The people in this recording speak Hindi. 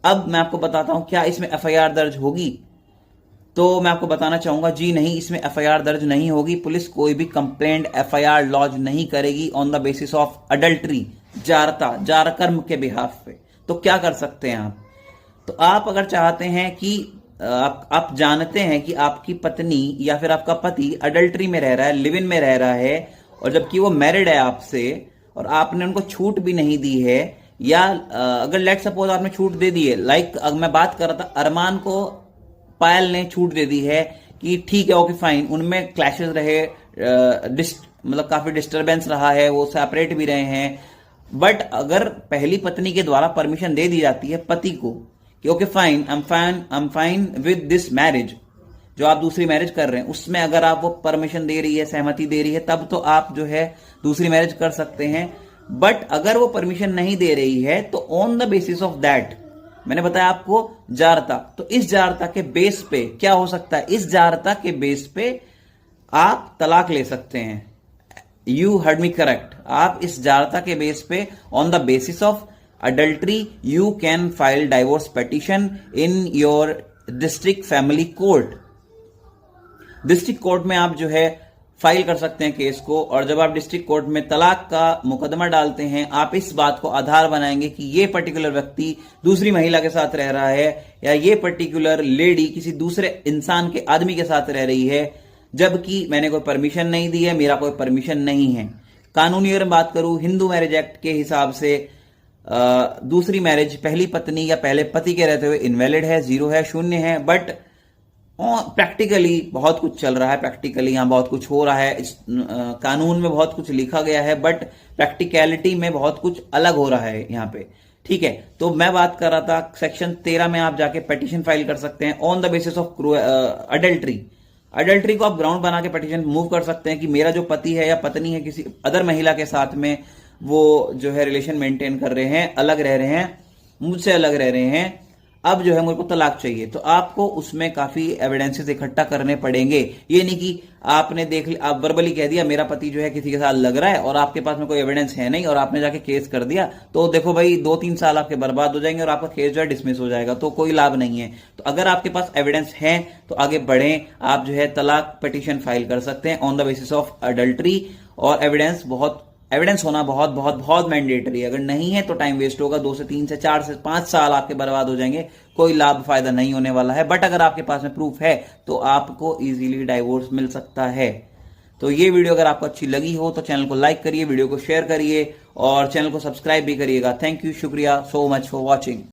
अब मैं आपको बताता हूं क्या इसमें एफआईआर दर्ज होगी। तो मैं आपको बताना चाहूंगा जी नहीं, इसमें एफआईआर दर्ज नहीं होगी। पुलिस कोई भी कंप्लेंट एफआईआर लॉन्च नहीं करेगी on the basis of adultery, जारता, जारकर्म के बिहाफ पे। तो क्या कर सकते हैं आप? तो आप अगर चाहते हैं कि आप जानते हैं कि आपकी पत्नी या फिर आपका पति अडल्ट्री में रह रहा है, लिव इन में रह रहा है, और जबकि वो मैरिड है आपसे और आपने उनको छूट भी नहीं दी है, या अगर लेट सपोज आपने छूट दे दी है, लाइक मैं बात कर रहा था अरमान को पायल ने छूट दे दी है कि ठीक है, ओके फाइन, उनमें क्लैशेस रहे, मतलब काफी डिस्टरबेंस रहा है, वो सेपरेट भी रहे हैं, बट अगर पहली पत्नी के द्वारा परमिशन दे दी जाती है पति को कि okay fine, I am fine with this marriage, जो आप दूसरी मैरिज कर रहे हैं उसमें अगर आप वो परमिशन दे रही है, सहमति दे रही है, तब तो आप जो है दूसरी मैरिज कर सकते हैं। बट अगर वो परमिशन नहीं दे रही है तो on the basis of that, मैंने बताया आपको जारता, तो इस जारता के बेस पे क्या हो सकता है, इस जारता के बेस पे आप तलाक ले सकते हैं। यू हर्ड मी करेक्ट, आप इस जारता के बेस पे on the basis of adultery you can file divorce petition in your district family court। District court में आप जो है फाइल कर सकते हैं केस को, और जब आप डिस्ट्रिक्ट कोर्ट में तलाक का मुकदमा डालते हैं, आप इस बात को आधार बनाएंगे कि ये पर्टिकुलर व्यक्ति दूसरी महिला के साथ रह रहा है, या ये पर्टिकुलर लेडी किसी दूसरे इंसान के आदमी के साथ रह रही है, जबकि मैंने कोई परमिशन नहीं दी है, मेरा कोई परमिशन नहीं है। कानूनी अगर बात करूं, हिंदू मैरिज एक्ट के हिसाब से दूसरी मैरिज पहली पत्नी या पहले पति के रहते हुए इनवैलिड है, जीरो है, शून्य है। बट प्रैक्टिकली बहुत कुछ चल रहा है, प्रैक्टिकली यहां बहुत कुछ हो रहा है, इस कानून में बहुत कुछ लिखा गया है, बट प्रैक्टिकलिटी में बहुत कुछ अलग हो रहा है यहां पे। ठीक है, तो मैं बात कर रहा था सेक्शन 13 में आप जाके पिटीशन फाइल कर सकते हैं on the basis of adultery. Adultery को आप ग्राउंड बना के पिटीशन मूव कर सकते हैं कि मेरा जो पति है या पत्नी है किसी अदर महिला के साथ में वो जो है रिलेशन मेंटेन कर रहे हैं, अलग रह रहे हैं, मुझसे अलग रह रहे हैं, अब जो है मुझे को तलाक चाहिए। तो आपको उसमें काफी एविडेंसेस इकट्ठा करने पड़ेंगे। ये नहीं कि आपने देख लिया, आप वर्बली कह दिया मेरा पति जो है किसी के साथ लग रहा है और आपके पास में कोई एविडेंस है नहीं और आपने जाके केस कर दिया, तो देखो भाई 2-3 साल आपके बर्बाद हो जाएंगे और आपका केस जो है डिसमिस हो जाएगा, तो कोई लाभ नहीं है। तो अगर आपके पास एविडेंस है तो आगे बढ़ें, आप जो है तलाक पिटीशन फाइल कर सकते हैं on the basis of adultery. और एविडेंस होना बहुत बहुत बहुत मैंडेटरी है। अगर नहीं है तो टाइम वेस्ट होगा, 2 से 3 से 4 से 5 साल आपके बर्बाद हो जाएंगे, कोई लाभ फायदा नहीं होने वाला है। बट अगर आपके पास में प्रूफ है तो आपको इजीली डाइवोर्स मिल सकता है। तो ये वीडियो अगर आपको अच्छी लगी हो तो चैनल को लाइक करिए, वीडियो को शेयर करिए और चैनल को सब्सक्राइब भी करिएगा। थैंक यू, शुक्रिया सो मच फॉर वॉचिंग।